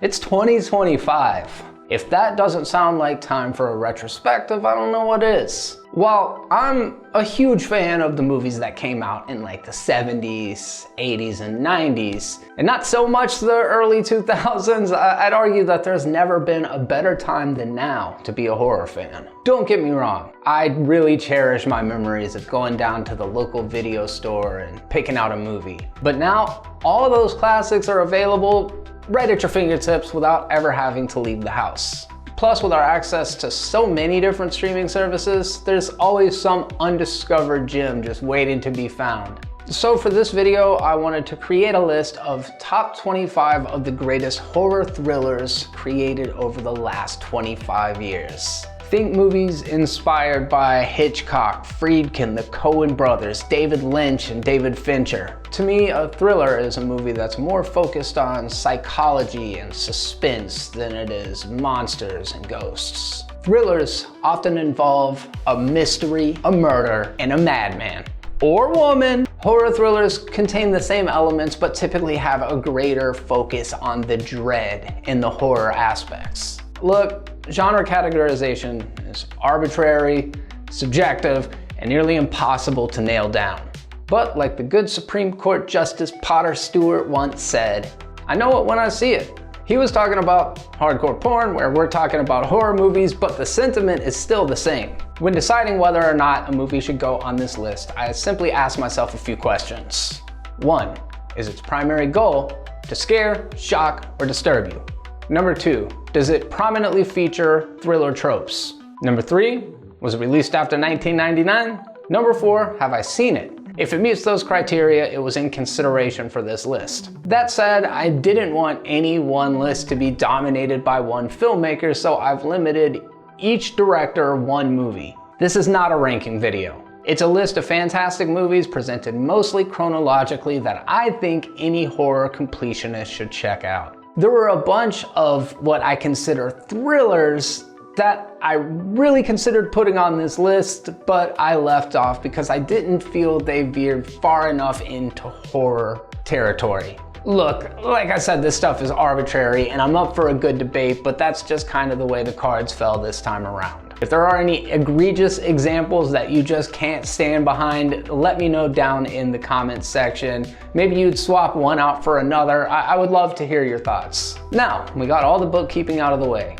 It's 2025. If that doesn't sound like time for a retrospective, I don't know what is. While I'm a huge fan of the movies that came out in like the 70s, 80s, and 90s, and not so much the early 2000s, I'd argue that there's never been a better time than now to be a horror fan. Don't get me wrong, I really cherish my memories of going down to the local video store and picking out a movie. But now, all of those classics are available right at your fingertips without ever having to leave the house. Plus, with our access to so many different streaming services, there's always some undiscovered gem just waiting to be found. So for this video, I wanted to create a list of top 25 of the greatest horror thrillers created over the last 25 years. Think movies inspired by Hitchcock, Friedkin, the Coen brothers, David Lynch, and David Fincher. To me, a thriller is a movie that's more focused on psychology and suspense than it is monsters and ghosts. Thrillers often involve a mystery, a murder, and a madman. Or woman. Horror thrillers contain the same elements but typically have a greater focus on the dread and the horror aspects. Look, genre categorization is arbitrary, subjective, and nearly impossible to nail down. But like the good Supreme Court Justice Potter Stewart once said, I know it when I see it. He was talking about hardcore porn, where we're talking about horror movies, but the sentiment is still the same. When deciding whether or not a movie should go on this list, I simply ask myself a few questions. 1. Is its primary goal to scare, shock, or disturb you? Number 2, does it prominently feature thriller tropes? Number 3, was it released after 1999? Number 4, have I seen it? If it meets those criteria, it was in consideration for this list. That said, I didn't want any one list to be dominated by one filmmaker, so I've limited each director one movie. This is not a ranking video. It's a list of fantastic movies presented mostly chronologically that I think any horror completionist should check out. There were a bunch of what I consider thrillers that I really considered putting on this list, but I left off because I didn't feel they veered far enough into horror territory. Look, like I said, this stuff is arbitrary and I'm up for a good debate, but that's just kind of the way the cards fell this time around. If there are any egregious examples that you just can't stand behind, let me know down in the comments section. Maybe you'd swap one out for another. I would love to hear your thoughts. Now, we got all the bookkeeping out of the way.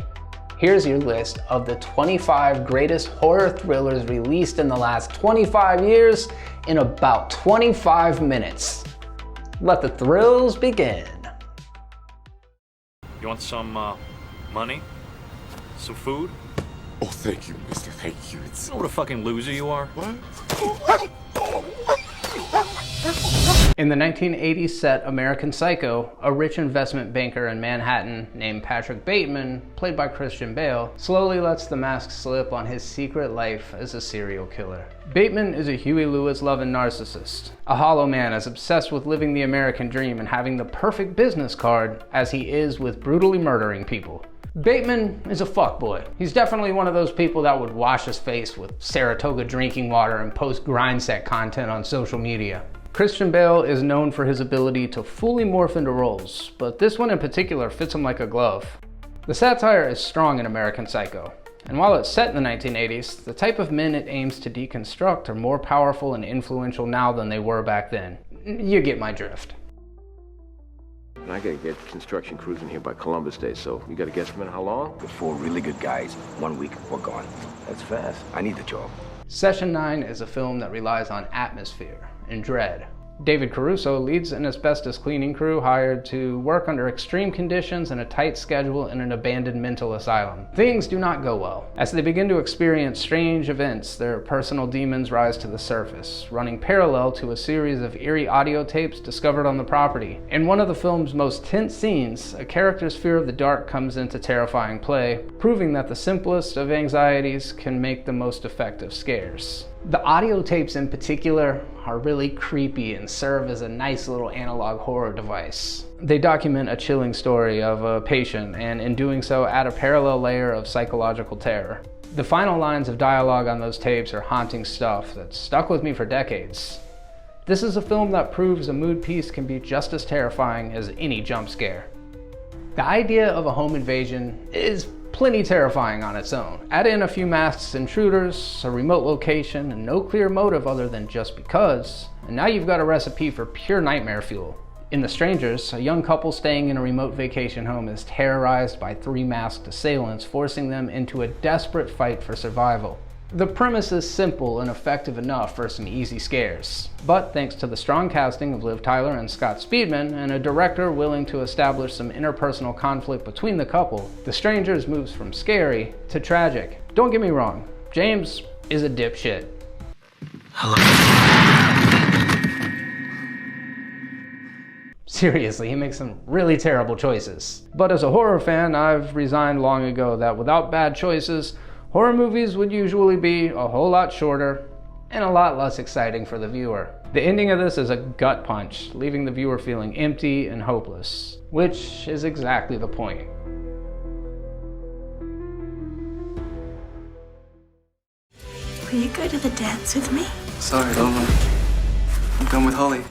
Here's your list of the 25 greatest horror thrillers released in the last 25 years in about 25 minutes. Let the thrills begin. You want some money? Some food? Oh, thank you, mister. Thank you. You know what a fucking loser you are? What? In the 1980s set American Psycho, a rich investment banker in Manhattan named Patrick Bateman, played by Christian Bale, slowly lets the mask slip on his secret life as a serial killer. Bateman is a Huey Lewis-loving narcissist, a hollow man as obsessed with living the American dream and having the perfect business card as he is with brutally murdering people. Bateman is a fuckboy. He's definitely one of those people that would wash his face with Saratoga drinking water and post grindset content on social media. Christian Bale is known for his ability to fully morph into roles, but this one in particular fits him like a glove. The satire is strong in American Psycho, and while it's set in the 1980s, the type of men it aims to deconstruct are more powerful and influential now than they were back then. You get my drift. And I gotta get construction crews in here by Columbus Day, so you got a guesstimate how long? With 4 really good guys, 1 week, we're gone. That's fast. I need the job. Session 9 is a film that relies on atmosphere and dread. David Caruso leads an asbestos cleaning crew hired to work under extreme conditions and a tight schedule in an abandoned mental asylum. Things do not go well. As they begin to experience strange events, their personal demons rise to the surface, running parallel to a series of eerie audio tapes discovered on the property. In one of the film's most tense scenes, a character's fear of the dark comes into terrifying play, proving that the simplest of anxieties can make the most effective scares. The audio tapes in particular are really creepy and serve as a nice little analog horror device. They document a chilling story of a patient, and in doing so add a parallel layer of psychological terror. The final lines of dialogue on those tapes are haunting stuff that's stuck with me for decades. This is a film that proves a mood piece can be just as terrifying as any jump scare. The idea of a home invasion is plenty terrifying on its own. Add in a few masked intruders, a remote location, and no clear motive other than just because, and now you've got a recipe for pure nightmare fuel. In The Strangers, a young couple staying in a remote vacation home is terrorized by 3 masked assailants, forcing them into a desperate fight for survival. The premise is simple and effective enough for some easy scares, but thanks to the strong casting of Liv Tyler and Scott Speedman and a director willing to establish some interpersonal conflict between the couple, The Strangers moves from scary to tragic. Don't get me wrong, James is a dipshit. Hello. Seriously, he makes some really terrible choices. But as a horror fan, I've resigned long ago that without bad choices, horror movies would usually be a whole lot shorter and a lot less exciting for the viewer. The ending of this is a gut punch, leaving the viewer feeling empty and hopeless, which is exactly the point. Will you go to the dance with me? Sorry, Loma. I'm going with Holly.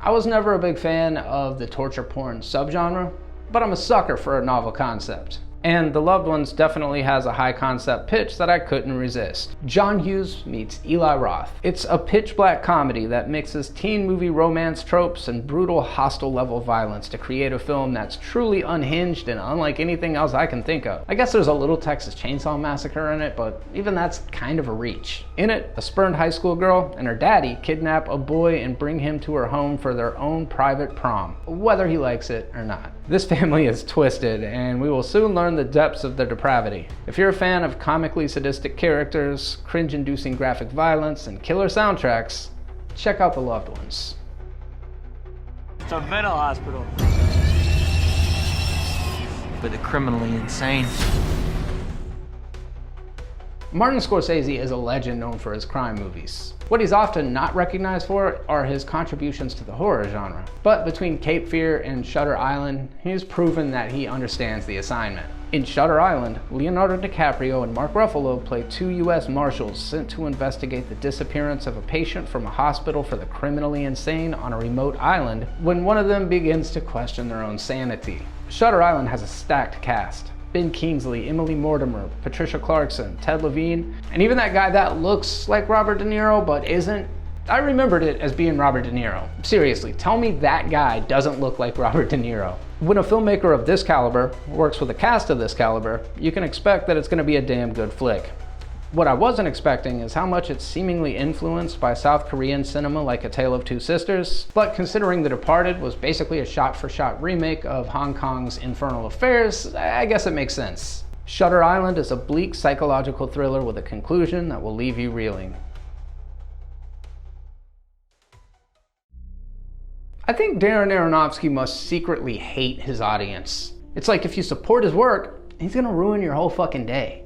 I was never a big fan of the torture porn subgenre, but I'm a sucker for a novel concept. And The Loved Ones definitely has a high concept pitch that I couldn't resist. John Hughes meets Eli Roth. It's a pitch black comedy that mixes teen movie romance tropes and brutal hostile level violence to create a film that's truly unhinged and unlike anything else I can think of. I guess there's a little Texas Chainsaw Massacre in it, but even that's kind of a reach. In it, a spurned high school girl and her daddy kidnap a boy and bring him to her home for their own private prom, whether he likes it or not. This family is twisted, and we will soon learn the depths of their depravity. If you're a fan of comically sadistic characters, cringe-inducing graphic violence, and killer soundtracks, check out The Loved Ones. It's a mental hospital. For the criminally insane. Martin Scorsese is a legend known for his crime movies. What he's often not recognized for are his contributions to the horror genre. But between Cape Fear and Shutter Island, he's proven that he understands the assignment. In Shutter Island, Leonardo DiCaprio and Mark Ruffalo play 2 US Marshals sent to investigate the disappearance of a patient from a hospital for the criminally insane on a remote island when one of them begins to question their own sanity. Shutter Island has a stacked cast. Ben Kingsley, Emily Mortimer, Patricia Clarkson, Ted Levine, and even that guy that looks like Robert De Niro but isn't. I remembered it as being Robert De Niro. Seriously, tell me that guy doesn't look like Robert De Niro. When a filmmaker of this caliber works with a cast of this caliber, you can expect that it's going to be a damn good flick. What I wasn't expecting is how much it's seemingly influenced by South Korean cinema like A Tale of Two Sisters, but considering The Departed was basically a shot-for-shot remake of Hong Kong's Infernal Affairs, I guess it makes sense. Shutter Island is a bleak psychological thriller with a conclusion that will leave you reeling. I think Darren Aronofsky must secretly hate his audience. It's like if you support his work, he's gonna ruin your whole fucking day.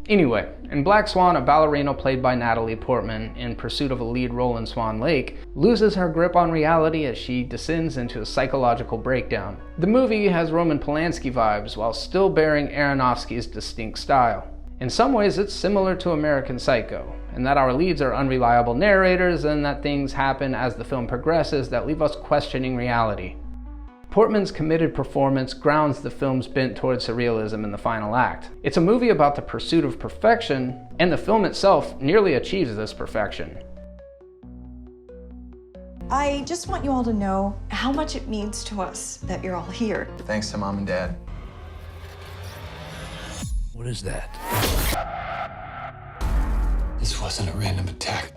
Anyway, in Black Swan, a ballerina played by Natalie Portman in pursuit of a lead role in Swan Lake loses her grip on reality as she descends into a psychological breakdown. The movie has Roman Polanski vibes while still bearing Aronofsky's distinct style. In some ways, it's similar to American Psycho, in that our leads are unreliable narrators and that things happen as the film progresses that leave us questioning reality. Portman's committed performance grounds the film's bent towards surrealism in the final act. It's a movie about the pursuit of perfection, and the film itself nearly achieves this perfection. I just want you all to know how much it means to us that you're all here. Thanks to Mom and Dad. What is that? This wasn't a random attack.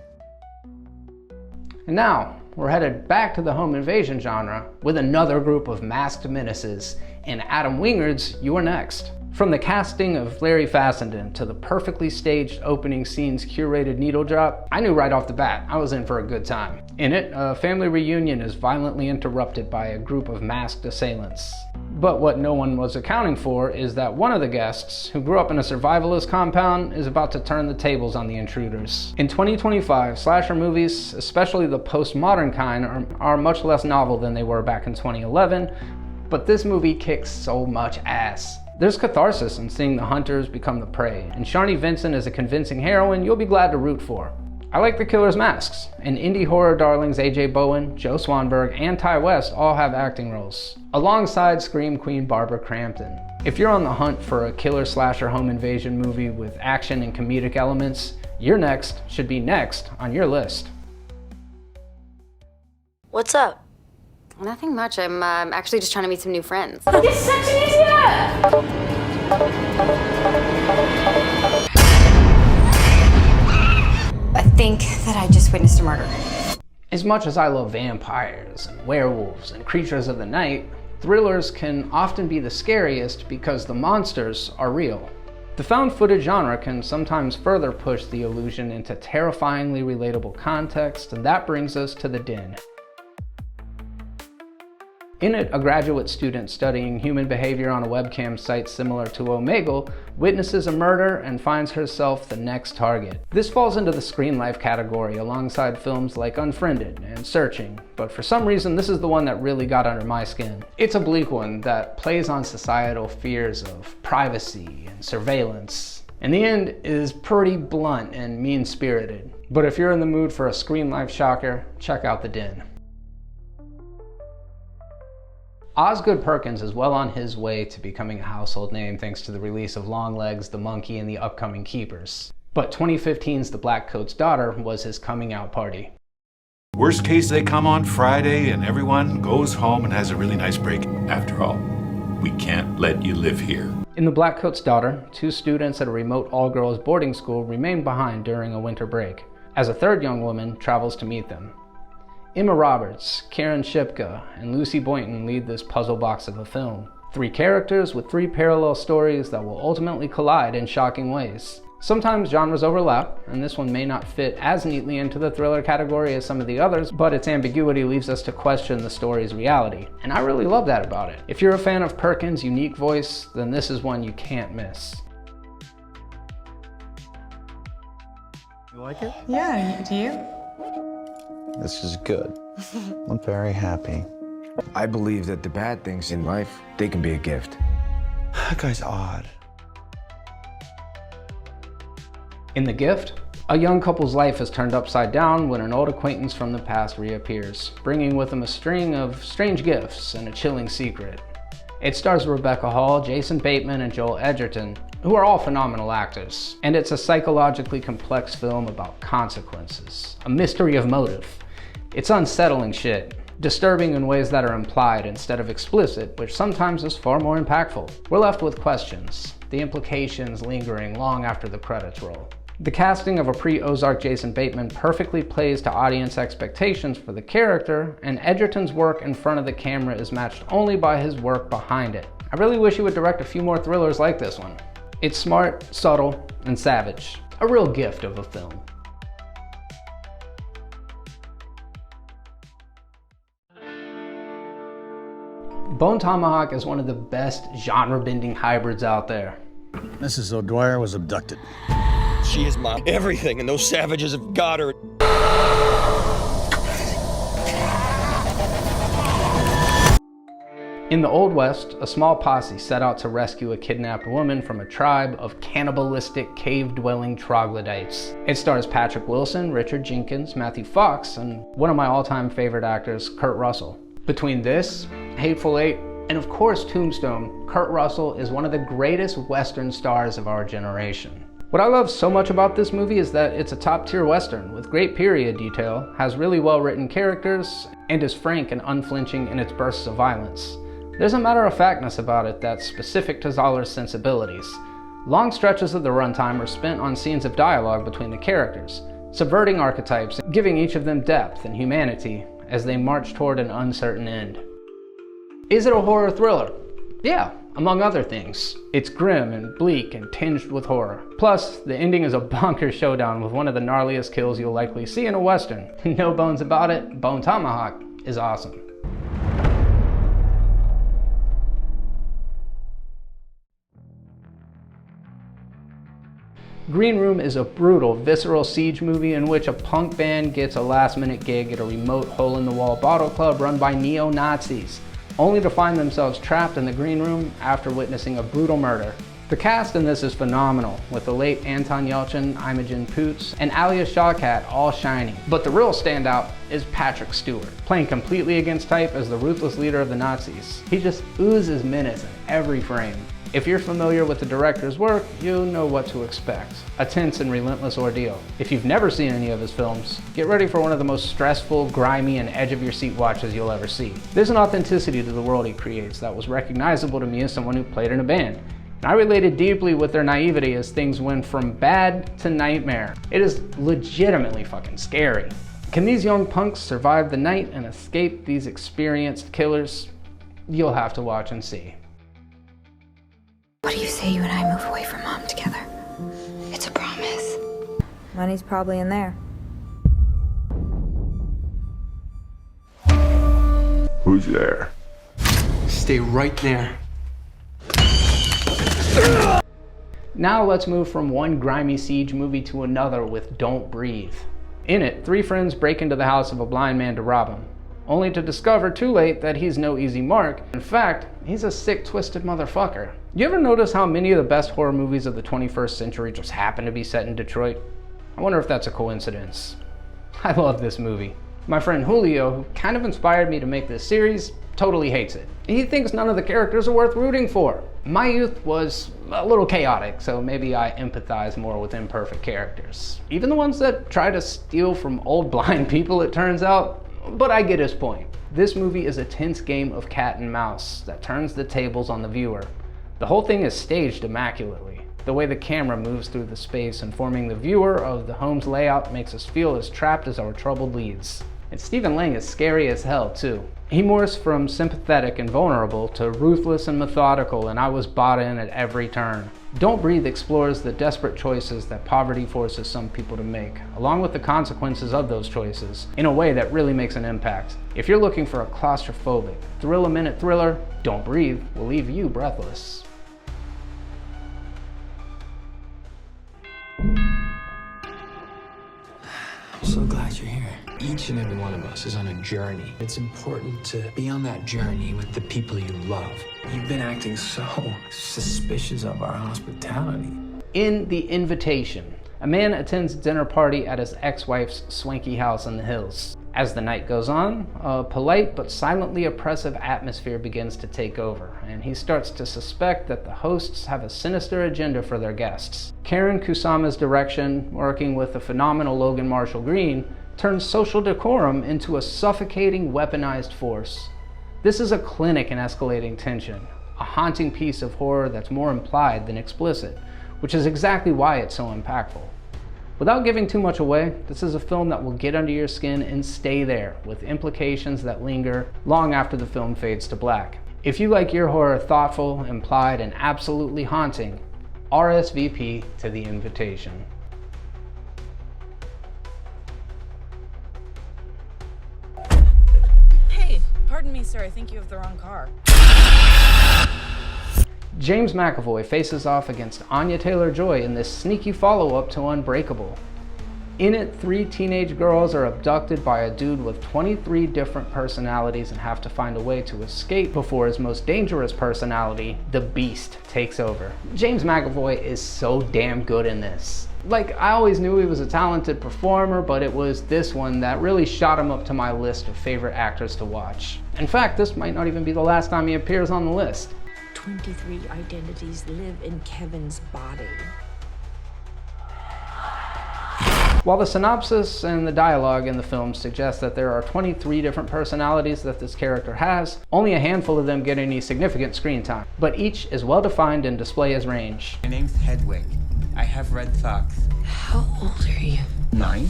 And now, we're headed back to the home invasion genre with another group of masked menaces, and Adam Wingard's You're Next. From the casting of Larry Fassenden to the perfectly staged opening scene's curated needle drop, I knew right off the bat I was in for a good time. In it, a family reunion is violently interrupted by a group of masked assailants. But what no one was accounting for is that one of the guests, who grew up in a survivalist compound, is about to turn the tables on the intruders. In 2025, slasher movies, especially the postmodern kind, are much less novel than they were back in 2011, but this movie kicks so much ass. There's catharsis in seeing the hunters become the prey, and Sharni Vincent is a convincing heroine you'll be glad to root for. I like the killer's masks, and indie horror darlings AJ Bowen, Joe Swanberg, and Ty West all have acting roles, alongside Scream Queen Barbara Crampton. If you're on the hunt for a killer slasher home invasion movie with action and comedic elements, Your Next should be next on your list. What's up? Nothing much. I'm actually just trying to meet some new friends. It's such an idiot! I think that I just witnessed a murder. As much as I love vampires and werewolves and creatures of the night, thrillers can often be the scariest because the monsters are real. The found footage genre can sometimes further push the illusion into terrifyingly relatable context, and that brings us to The Den. In it, a graduate student studying human behavior on a webcam site similar to Omegle witnesses a murder and finds herself the next target. This falls into the screen life category alongside films like Unfriended and Searching, but for some reason this is the one that really got under my skin. It's a bleak one that plays on societal fears of privacy and surveillance, and the end is pretty blunt and mean-spirited. But if you're in the mood for a screen life shocker, check out The Den. Osgood Perkins is well on his way to becoming a household name thanks to the release of Longlegs, The Monkey, and the upcoming Keepers. But 2015's The Blackcoat's Daughter was his coming out party. Worst case, they come on Friday and everyone goes home and has a really nice break. After all, we can't let you live here. In The Blackcoat's Daughter, 2 students at a remote all-girls boarding school remain behind during a winter break, as a third young woman travels to meet them. Emma Roberts, Karen Shipka, and Lucy Boynton lead this puzzle box of a film. 3 characters with 3 parallel stories that will ultimately collide in shocking ways. Sometimes genres overlap, and this one may not fit as neatly into the thriller category as some of the others, but its ambiguity leaves us to question the story's reality. And I really love that about it. If you're a fan of Perkins' unique voice, then this is one you can't miss. You like it? Yeah, do you? This is good. I'm very happy. I believe that the bad things in life, they can be a gift. That guy's odd. In The Gift, a young couple's life is turned upside down when an old acquaintance from the past reappears, bringing with him a string of strange gifts and a chilling secret. It stars Rebecca Hall, Jason Bateman, and Joel Edgerton, who are all phenomenal actors. And it's a psychologically complex film about consequences, a mystery of motive. It's unsettling shit, disturbing in ways that are implied instead of explicit, which sometimes is far more impactful. We're left with questions, the implications lingering long after the credits roll. The casting of a pre-Ozark Jason Bateman perfectly plays to audience expectations for the character, and Edgerton's work in front of the camera is matched only by his work behind it. I really wish he would direct a few more thrillers like this one. It's smart, subtle, and savage. A real gift of a film. Bone Tomahawk is one of the best genre-bending hybrids out there. Mrs. O'Dwyer was abducted. She is my everything, and those savages have got her. In the Old West, a small posse set out to rescue a kidnapped woman from a tribe of cannibalistic, cave-dwelling troglodytes. It stars Patrick Wilson, Richard Jenkins, Matthew Fox, and one of my all-time favorite actors, Kurt Russell. Between this, Hateful Eight, and of course Tombstone, Kurt Russell is one of the greatest Western stars of our generation. What I love so much about this movie is that it's a top-tier Western with great period detail, has really well-written characters, and is frank and unflinching in its bursts of violence. There's a matter-of-factness about it that's specific to Zoller's sensibilities. Long stretches of the runtime are spent on scenes of dialogue between the characters, subverting archetypes and giving each of them depth and humanity as they march toward an uncertain end. Is it a horror thriller? Yeah, among other things. It's grim and bleak and tinged with horror. Plus, the ending is a bonkers showdown with one of the gnarliest kills you'll likely see in a Western. No bones about it, Bone Tomahawk is awesome. Green Room is a brutal, visceral siege movie in which a punk band gets a last-minute gig at a remote hole-in-the-wall bottle club run by neo-Nazis. only to find themselves trapped in the green room after witnessing a brutal murder. The cast in this is phenomenal, with the late Anton Yelchin, Imogen Poots, and Alia Shawkat all shining. But the real standout is Patrick Stewart, playing completely against type as the ruthless leader of the Nazis. He just oozes menace in every frame. If you're familiar with the director's work, you'll know what to expect. A tense and relentless ordeal. If you've never seen any of his films, get ready for one of the most stressful, grimy, and edge-of-your-seat watches you'll ever see. There's an authenticity to the world he creates that was recognizable to me as someone who played in a band. I related deeply with their naivety as things went from bad to nightmare. It is legitimately fucking scary. Can these young punks survive the night and escape these experienced killers? You'll have to watch and see. What do you say you and I move away from Mom together? It's a promise. Money's probably in there. Who's there? Stay right there. Now let's move from one grimy siege movie to another with Don't Breathe. In it, three friends break into the house of a blind man to rob him, only to discover too late that he's no easy mark. In fact, he's a sick, twisted motherfucker. You ever notice how many of the best horror movies of the 21st century just happen to be set in Detroit? I wonder if that's a coincidence. I love this movie. My friend Julio, who kind of inspired me to make this series, totally hates it. He thinks none of the characters are worth rooting for. My youth was a little chaotic, so maybe I empathize more with imperfect characters. Even the ones that try to steal from old blind people, it turns out. But I get his point. This movie is a tense game of cat and mouse that turns the tables on the viewer. The whole thing is staged immaculately. The way the camera moves through the space, informing the viewer of the home's layout, makes us feel as trapped as our troubled leads. And Stephen Lang is scary as hell, too. He morphs from sympathetic and vulnerable to ruthless and methodical, and I was bought in at every turn. Don't Breathe explores the desperate choices that poverty forces some people to make, along with the consequences of those choices, in a way that really makes an impact. If you're looking for a claustrophobic, thrill-a-minute thriller, Don't Breathe will leave you breathless. I'm so glad you're here. Each and every one of us is on a journey. It's important to be on that journey with the people you love. You've been acting so suspicious of our hospitality. In The Invitation, a man attends a dinner party at his ex-wife's swanky house in the hills. As the night goes on, a polite but silently oppressive atmosphere begins to take over, and he starts to suspect that the hosts have a sinister agenda for their guests. Karen Kusama's direction, working with the phenomenal Logan Marshall Green, turns social decorum into a suffocating, weaponized force. This is a clinic in escalating tension, a haunting piece of horror that's more implied than explicit, which is exactly why it's so impactful. Without giving too much away, this is a film that will get under your skin and stay there, with implications that linger long after the film fades to black. If you like your horror thoughtful, implied, and absolutely haunting, RSVP to The Invitation. Hey, pardon me, sir, I think you have the wrong car. James McAvoy faces off against Anya Taylor-Joy in this sneaky follow-up to Unbreakable. In it, 3 teenage girls are abducted by a dude with 23 different personalities and have to find a way to escape before his most dangerous personality, the Beast, takes over. James McAvoy is so damn good in this. Like, I always knew he was a talented performer, but it was this one that really shot him up to my list of favorite actors to watch. In fact, this might not even be the last time he appears on the list. 23 identities live in Kevin's body. While the synopsis and the dialogue in the film suggest that there are 23 different personalities that this character has, only a handful of them get any significant screen time, but each is well defined and display his range. My name's Hedwig. I have red socks. How old are you? 9.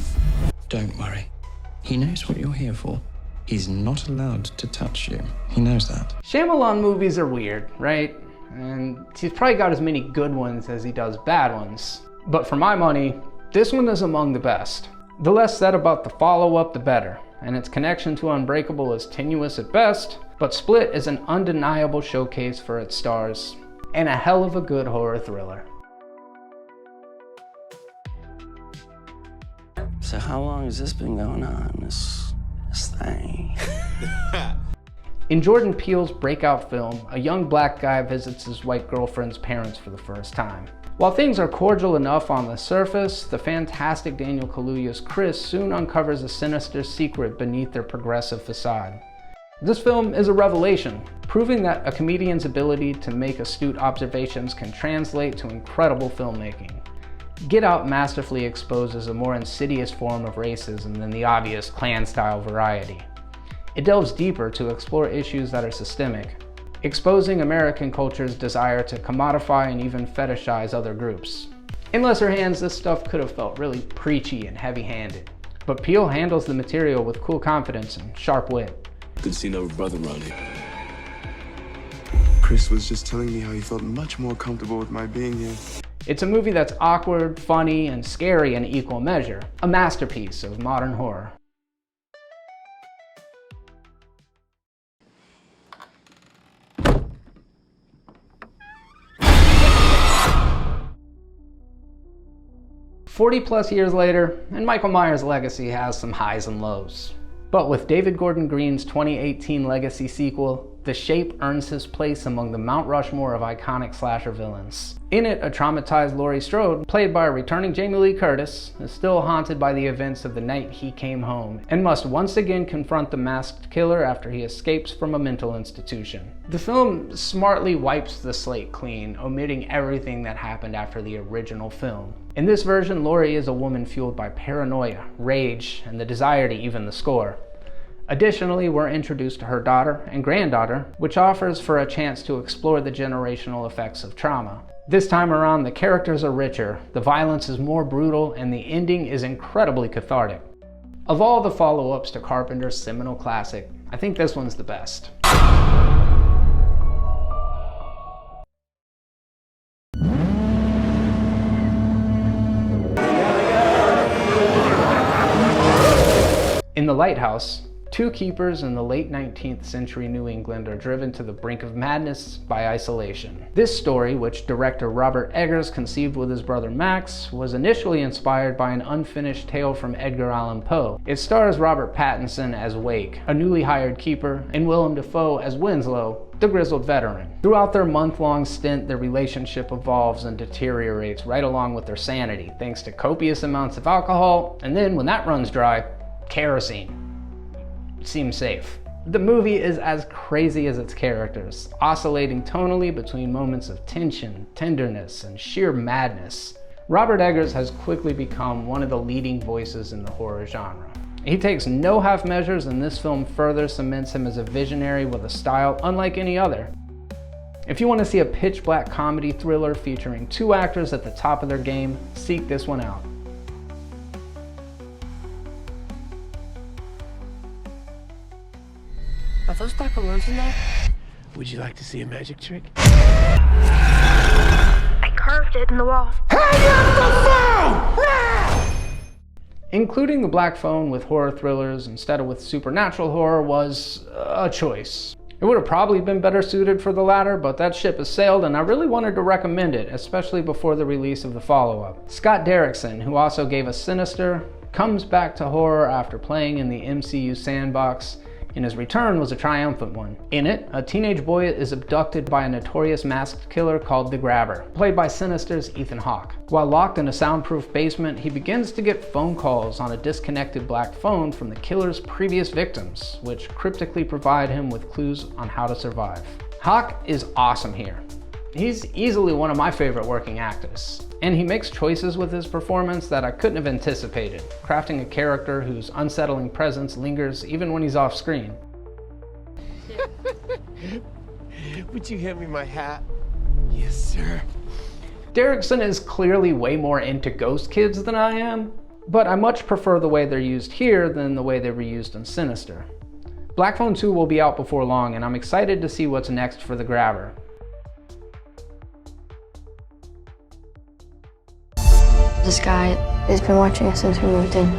Don't worry. He knows what you're here for. He's not allowed to touch you. He knows that. Shyamalan movies are weird, right? And he's probably got as many good ones as he does bad ones. But for my money, this one is among the best. The less said about the follow-up, the better, and its connection to Unbreakable is tenuous at best, but Split is an undeniable showcase for its stars, and a hell of a good horror thriller. So how long has this been going on, this thing? In Jordan Peele's breakout film, a young black guy visits his white girlfriend's parents for the first time. While things are cordial enough on the surface, the fantastic Daniel Kaluuya's Chris soon uncovers a sinister secret beneath their progressive facade. This film is a revelation, proving that a comedian's ability to make astute observations can translate to incredible filmmaking. Get Out masterfully exposes a more insidious form of racism than the obvious Klan-style variety. It delves deeper to explore issues that are systemic, exposing American culture's desire to commodify and even fetishize other groups. In lesser hands, this stuff could have felt really preachy and heavy-handed, but Peele handles the material with cool confidence and sharp wit. Good to see another brother around here. Chris was just telling me how he felt much more comfortable with my being here. It's a movie that's awkward, funny, and scary in equal measure. A masterpiece of modern horror. "40+ years later, and Michael Myers' legacy has some highs and lows. But with David Gordon Green's 2018 legacy sequel, The Shape earns his place among the Mount Rushmore of iconic slasher villains. In it, a traumatized Laurie Strode, played by a returning Jamie Lee Curtis, is still haunted by the events of the night he came home, and must once again confront the masked killer after he escapes from a mental institution. The film smartly wipes the slate clean, omitting everything that happened after the original film. In this version, Laurie is a woman fueled by paranoia, rage, and the desire to even the score. Additionally, we're introduced to her daughter and granddaughter, which offers for a chance to explore the generational effects of trauma. This time around, the characters are richer, the violence is more brutal, and the ending is incredibly cathartic. Of all the follow-ups to Carpenter's seminal classic, I think this one's the best. In The Lighthouse, two keepers in the late 19th century New England are driven to the brink of madness by isolation. This story, which director Robert Eggers conceived with his brother Max, was initially inspired by an unfinished tale from Edgar Allan Poe. It stars Robert Pattinson as Wake, a newly hired keeper, and Willem Dafoe as Winslow, the grizzled veteran. Throughout their month-long stint, their relationship evolves and deteriorates right along with their sanity, thanks to copious amounts of alcohol, and then when that runs dry, kerosene. Seems safe. The movie is as crazy as its characters, oscillating tonally between moments of tension, tenderness, and sheer madness. Robert Eggers has quickly become one of the leading voices in the horror genre. He takes no half measures, and this film further cements him as a visionary with a style unlike any other. If you want to see a pitch-black comedy thriller featuring two actors at the top of their game, seek this one out. Are those black balloons in there? Would you like to see a magic trick? I carved it in the wall. Including the black phone with horror thrillers instead of with supernatural horror was a choice. It would have probably been better suited for the latter, but that ship has sailed and I really wanted to recommend it, especially before the release of the follow-up. Scott Derrickson, who also gave us Sinister, comes back to horror after playing in the MCU sandbox, and his return was a triumphant one. In it, a teenage boy is abducted by a notorious masked killer called the Grabber, played by Sinister's Ethan Hawke. While locked in a soundproof basement, he begins to get phone calls on a disconnected black phone from the killer's previous victims, which cryptically provide him with clues on how to survive. Hawke is awesome here. He's easily one of my favorite working actors, and he makes choices with his performance that I couldn't have anticipated, crafting a character whose unsettling presence lingers even when he's off screen. Would you hand me my hat? Yes, sir. Derrickson is clearly way more into Ghost Kids than I am, but I much prefer the way they're used here than the way they were used in Sinister. Black Phone 2 will be out before long, and I'm excited to see what's next for the Grabber. This guy has been watching us since we moved in.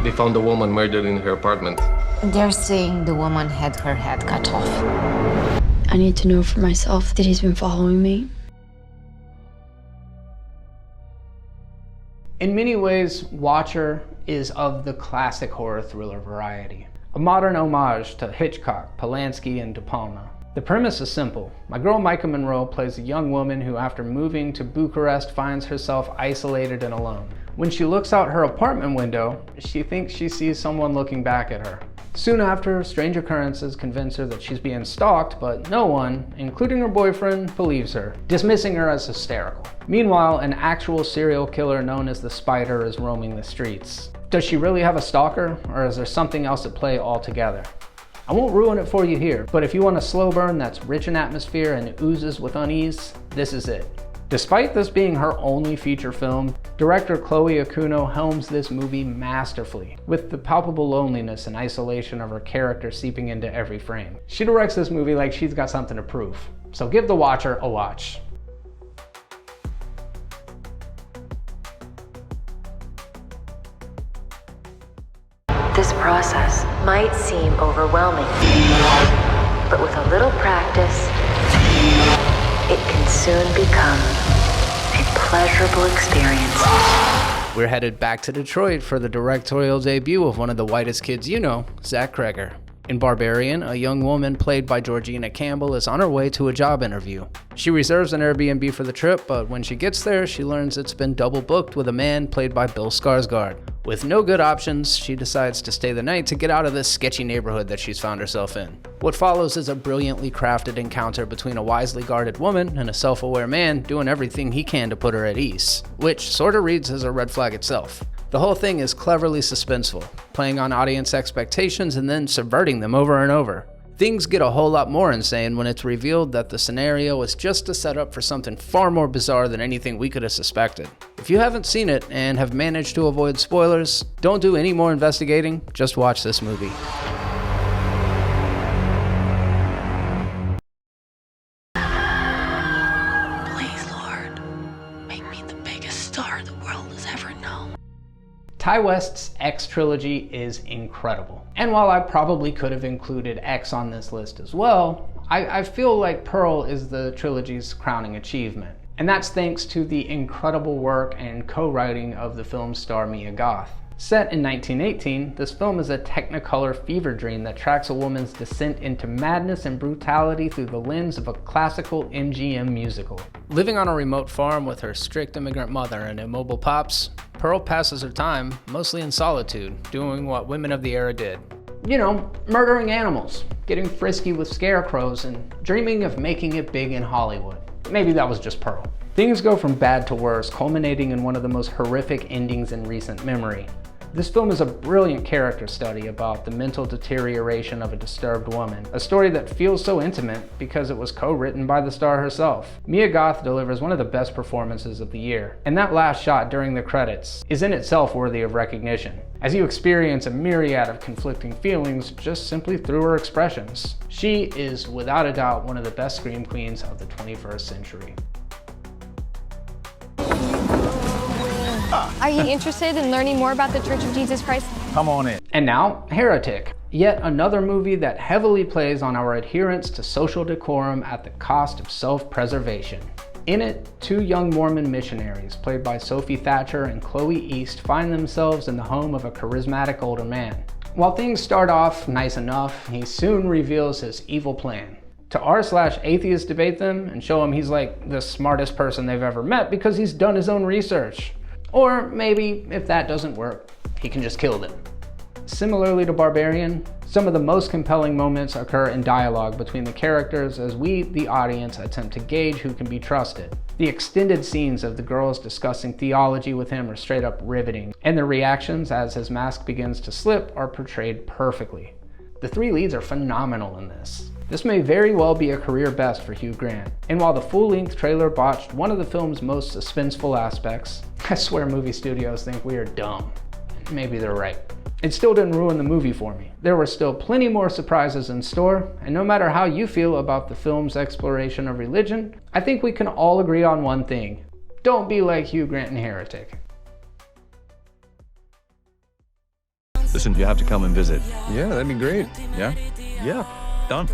They found a woman murdered in her apartment. They're saying the woman had her head cut off. I need to know for myself that he's been following me. In many ways, Watcher is of the classic horror thriller variety. a modern homage to Hitchcock, Polanski, and De Palma. The premise is simple. My girl Micah Monroe plays a young woman who, after moving to Bucharest, finds herself isolated and alone. When she looks out her apartment window, she thinks she sees someone looking back at her. Soon after, strange occurrences convince her that she's being stalked, but no one, including her boyfriend, believes her, dismissing her as hysterical. Meanwhile, an actual serial killer known as the Spider is roaming the streets. Does she really have a stalker, or is there something else at play altogether? I won't ruin it for you here, but if you want a slow burn that's rich in atmosphere and oozes with unease, this is it. Despite this being her only feature film, director Chloe Okuno helms this movie masterfully, with the palpable loneliness and isolation of her character seeping into every frame. She directs this movie like she's got something to prove, so give the watcher a watch. This process might seem overwhelming, but with a little practice, it can soon become a pleasurable experience. We're headed back to Detroit for the directorial debut of one of the whitest kids you know, Zach Cregger. In Barbarian, a young woman played by Georgina Campbell is on her way to a job interview. She reserves an Airbnb for the trip, but when she gets there, she learns it's been double booked with a man played by Bill Skarsgård. With no good options, she decides to stay the night to get out of this sketchy neighborhood that she's found herself in. What follows is a brilliantly crafted encounter between a wisely guarded woman and a self-aware man doing everything he can to put her at ease, which sorta reads as a red flag itself. The whole thing is cleverly suspenseful, playing on audience expectations and then subverting them over and over. Things get a whole lot more insane when it's revealed that the scenario is just a setup for something far more bizarre than anything we could have suspected. If you haven't seen it and have managed to avoid spoilers, don't do any more investigating, just watch this movie. Ty West's X trilogy is incredible. And while I probably could have included X on this list as well, I feel like Pearl is the trilogy's crowning achievement. And that's thanks to the incredible work and co-writing of the film's star Mia Goth. Set in 1918, this film is a technicolor fever dream that tracks a woman's descent into madness and brutality through the lens of a classical MGM musical. Living on a remote farm with her strict immigrant mother and immobile pops, Pearl passes her time mostly in solitude, doing what women of the era did. You know, murdering animals, getting frisky with scarecrows, and dreaming of making it big in Hollywood. Maybe that was just Pearl. Things go from bad to worse, culminating in one of the most horrific endings in recent memory. This film is a brilliant character study about the mental deterioration of a disturbed woman, a story that feels so intimate because it was co-written by the star herself. Mia Goth delivers one of the best performances of the year, and that last shot during the credits is in itself worthy of recognition, as you experience a myriad of conflicting feelings just simply through her expressions. She is without a doubt one of the best scream queens of the 21st century. Are you interested in learning more about the Church of Jesus Christ? Come on in. And now, Heretic. Yet another movie that heavily plays on our adherence to social decorum at the cost of self-preservation. In it, two young Mormon missionaries, played by Sophie Thatcher and Chloe East, find themselves in the home of a charismatic older man. While things start off nice enough, he soon reveals his evil plan. To r/atheists debate them and show him he's like the smartest person they've ever met because he's done his own research. Or maybe, if that doesn't work, he can just kill them. Similarly to Barbarian, some of the most compelling moments occur in dialogue between the characters as we, the audience, attempt to gauge who can be trusted. The extended scenes of the girls discussing theology with him are straight up riveting, and their reactions as his mask begins to slip are portrayed perfectly. The three leads are phenomenal in this. This may very well be a career best for Hugh Grant, and while the full-length trailer botched one of the film's most suspenseful aspects, I swear movie studios think we are dumb. Maybe they're right. It still didn't ruin the movie for me. There were still plenty more surprises in store, and no matter how you feel about the film's exploration of religion, I think we can all agree on one thing. Don't be like Hugh Grant in Heretic. Listen, you have to come and visit. Yeah, that'd be great. Yeah? Yeah. Done.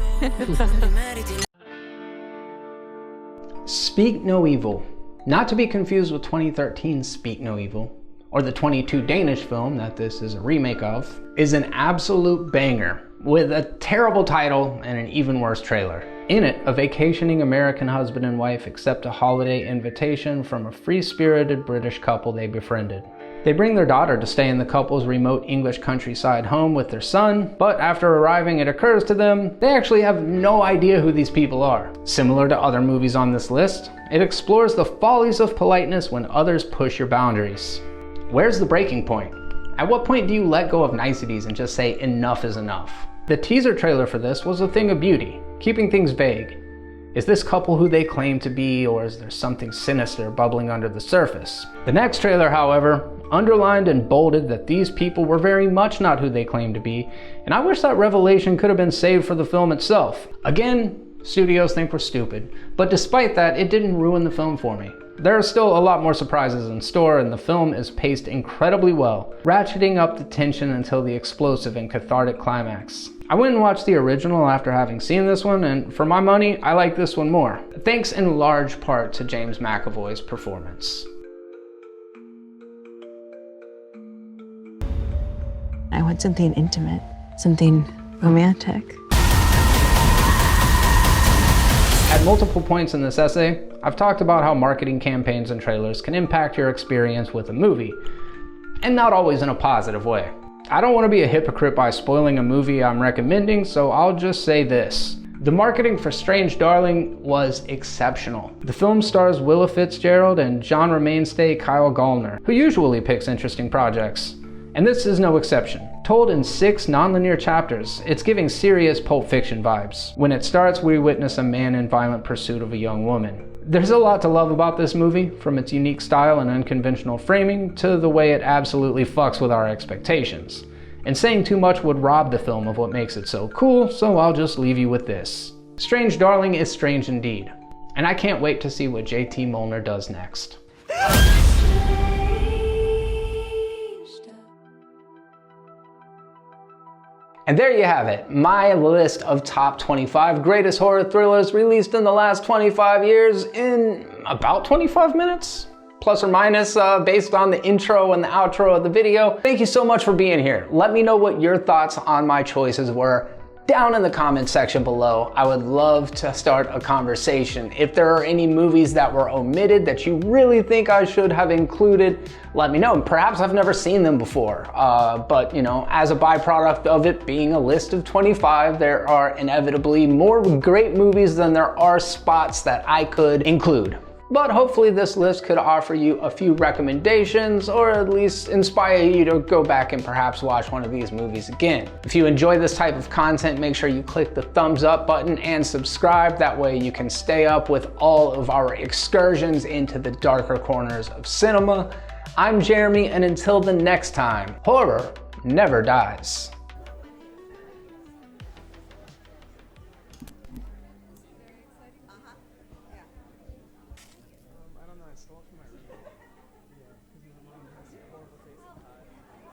Speak No Evil. Not to be confused with 2013's Speak No Evil. or the 22 Danish film that this is a remake of, is an absolute banger with a terrible title and an even worse trailer. In it, a vacationing American husband and wife accept a holiday invitation from a free-spirited British couple they befriended. They bring their daughter to stay in the couple's remote English countryside home with their son, but after arriving it occurs to them they actually have no idea who these people are. Similar to other movies on this list, it explores the follies of politeness when others push your boundaries. Where's the breaking point? At what point do you let go of niceties and just say enough is enough? The teaser trailer for this was a thing of beauty, keeping things vague. Is this couple who they claim to be, or is there something sinister bubbling under the surface? The next trailer, however, underlined and bolded that these people were very much not who they claimed to be, and I wish that revelation could have been saved for the film itself. Again, studios think we're stupid, but despite that, it didn't ruin the film for me. There are still a lot more surprises in store, and the film is paced incredibly well, ratcheting up the tension until the explosive and cathartic climax. I went and watched the original after having seen this one, and for my money, I like this one more. Thanks in large part to James McAvoy's performance. I want something intimate, something romantic. At multiple points in this essay, I've talked about how marketing campaigns and trailers can impact your experience with a movie, and not always in a positive way. I don't want to be a hypocrite by spoiling a movie I'm recommending, so I'll just say this. The marketing for Strange Darling was exceptional. The film stars Willa Fitzgerald and genre mainstay Kyle Gallner, who usually picks interesting projects. And this is no exception. Told in 6 non-linear chapters, it's giving serious Pulp Fiction vibes. When it starts, we witness a man in violent pursuit of a young woman. There's a lot to love about this movie, from its unique style and unconventional framing to the way it absolutely fucks with our expectations. And saying too much would rob the film of what makes it so cool, so I'll just leave you with this. Strange Darling is strange indeed, and I can't wait to see what JT Molnar does next. And there you have it, my list of top 25 greatest horror thrillers released in the last 25 years in about 25 minutes? Plus or minus, based on the intro and the outro of the video. Thank you so much for being here. Let me know what your thoughts on my choices were down in the comment section below. I would love to start a conversation. If there are any movies that were omitted that you really think I should have included, let me know. Perhaps I've never seen them before, but you know, as a byproduct of it being a list of 25, there are inevitably more great movies than there are spots that I could include. But hopefully this list could offer you a few recommendations, or at least inspire you to go back and perhaps watch one of these movies again. If you enjoy this type of content, make sure you click the thumbs up button and subscribe. That way you can stay up with all of our excursions into the darker corners of cinema. I'm Jeremy, and until the next time, horror never dies.